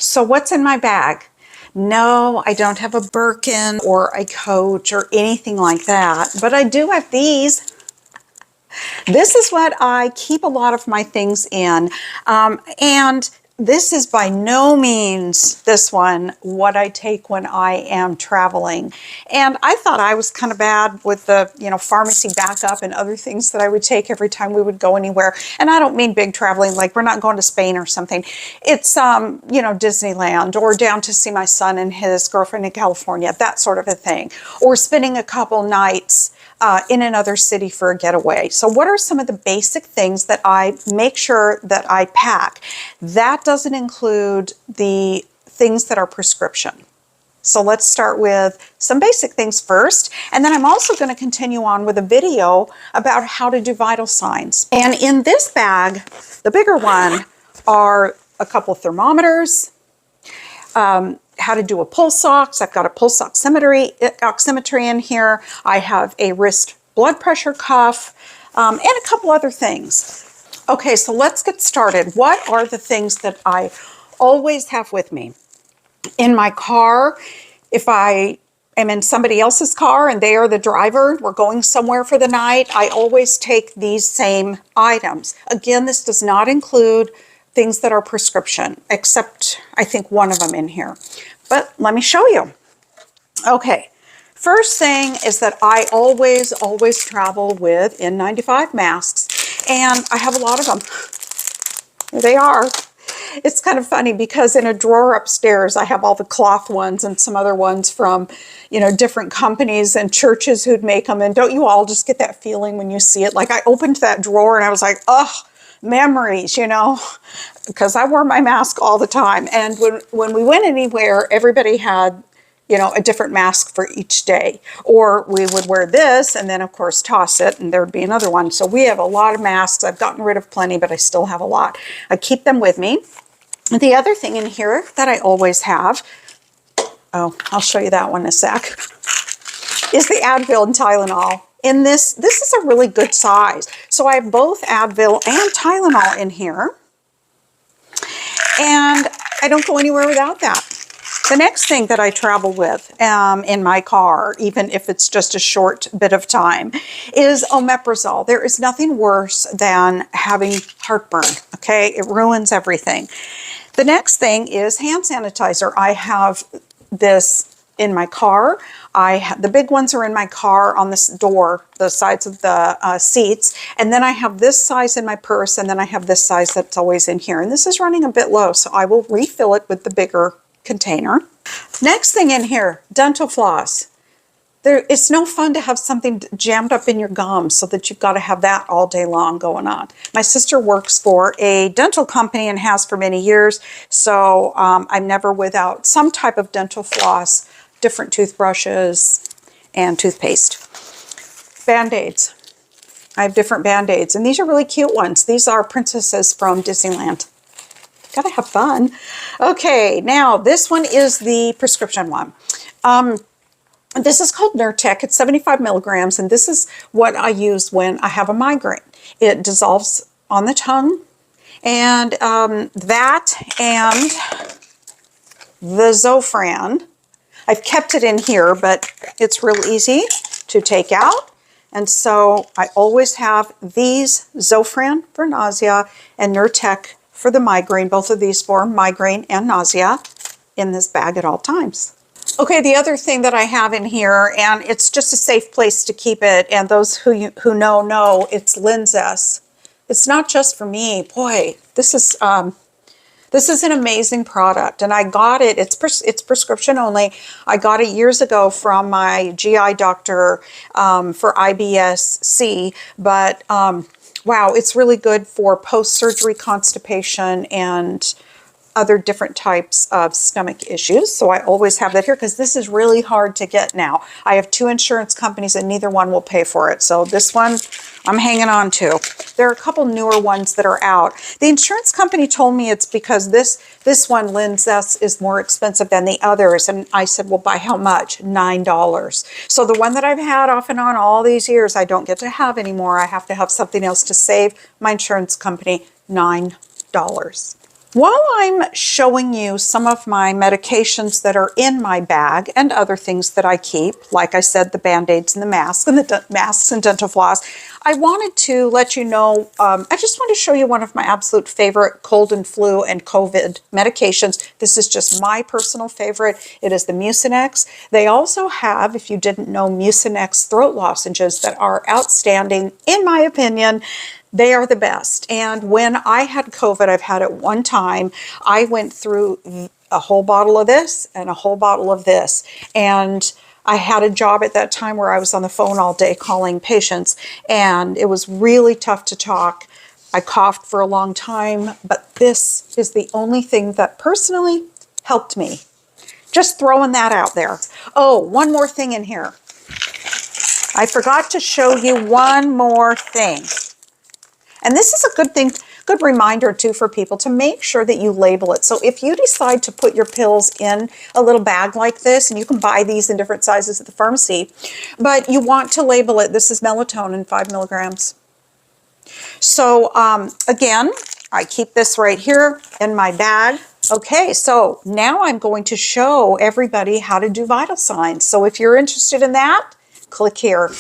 So what's in my bag? No, I don't have a Birkin or a Coach or anything like that, but I do have these. This is what I keep a lot of my things in. And this is by no means, this one, what I take when I am traveling. And I thought I was kind of bad with the, pharmacy backup and other things that I would take every time we would go anywhere. And I don't mean big traveling, like we're not going to Spain or something. It's, Disneyland, or down to see my son and his girlfriend in California, that sort of a thing. Or spending a couple nights in another city for a getaway. So what are some of the basic things that I make sure that I pack? That doesn't include the things that are prescription. So let's start with some basic things first. And then I'm also going to continue on with a video about how to do vital signs. And in this bag, the bigger one, are a couple thermometers, how to do a pulse ox. I've got a pulse oximetry in here. I have a wrist blood pressure cuff, and a couple other things. Okay, so let's get started. What are the things that I always have with me? In my car, if I am in somebody else's car and they are the driver, we're going somewhere for the night, I always take these same items. Again, this does not include things that are prescription, except I think one of them in here. But let me show you. Okay, first thing is that I always travel with N95 masks, and I have a lot of them. Here they are. It's kind of funny because in a drawer upstairs, I have all the cloth ones and some other ones from, different companies and churches who'd make them. And don't you all just get that feeling when you see it? Like I opened that drawer and I was like, oh, memories, because I wore my mask all the time. And when we went anywhere, everybody had, a different mask for each day. Or we would wear this and then, of course, toss it and there would be another one. So we have a lot of masks. I've gotten rid of plenty, but I still have a lot. I keep them with me. The other thing in here that I always have, I'll show you that one in a sec, is the Advil and Tylenol. In this is a really good size. So I have both Advil and Tylenol in here. And I don't go anywhere without that. The next thing that I travel with in my car, even if it's just a short bit of time, is omeprazole. There is nothing worse than having heartburn, okay? It ruins everything. The next thing is hand sanitizer. I have this in my car. The big ones are in my car on this door, the sides of the seats. And then I have this size in my purse, and then I have this size that's always in here. And this is running a bit low, so I will refill it with the bigger container. Next thing in here, dental floss. It's no fun to have something jammed up in your gums so that you've got to have that all day long going on. My sister works for a dental company and has for many years, so I'm never without some type of dental floss, different toothbrushes, and toothpaste. Band-Aids. I have different Band-Aids, and these are really cute ones. These are princesses from Disneyland. Gotta have fun. Okay, now this one is the prescription one. This is called Nurtec. It's 75 milligrams, and this is what I use when I have a migraine. It dissolves on the tongue, and that and the Zofran. I've kept it in here, but it's real easy to take out. And so I always have these Zofran for nausea and Nurtec for the migraine, both of these for migraine and nausea, in this bag at all times. Okay, the other thing that I have in here, and it's just a safe place to keep it, and those who know, it's Linzess. It's not just for me. Boy, this is an amazing product, and I got it. It's prescription only. I got it years ago from my GI doctor for IBS-C, but wow, it's really good for post-surgery constipation and other different types of stomach issues. So I always have that here because this is really hard to get now. I have 2 insurance companies and neither one will pay for it. So this one I'm hanging on to. There are a couple newer ones that are out. The insurance company told me it's because this one, Linzess, is more expensive than the others. And I said, well, by how much? $9. So the one that I've had off and on all these years, I don't get to have anymore. I have to have something else to save my insurance company $9. While I'm showing you some of my medications that are in my bag and other things that I keep, like I said, the Band-Aids and the masks and the masks and dental floss, I wanted to let you know, I just want to show you one of my absolute favorite cold and flu and COVID medications. This is just my personal favorite. It is the Mucinex. They also have, if you didn't know, Mucinex throat lozenges that are outstanding, in my opinion. They are the best. And when I had COVID, I've had it one time, I went through a whole bottle of this and a whole bottle of this. And I had a job at that time where I was on the phone all day calling patients, and it was really tough to talk. I coughed for a long time, but this is the only thing that personally helped me. Just throwing that out there. Oh, one more thing in here. I forgot to show you one more thing. And this is a good thing, good reminder too for people to make sure that you label it. So if you decide to put your pills in a little bag like this, and you can buy these in different sizes at the pharmacy, but you want to label it, this is melatonin, 5 milligrams. So again, I keep this right here in my bag. Okay, so now I'm going to show everybody how to do vital signs. So if you're interested in that, click here.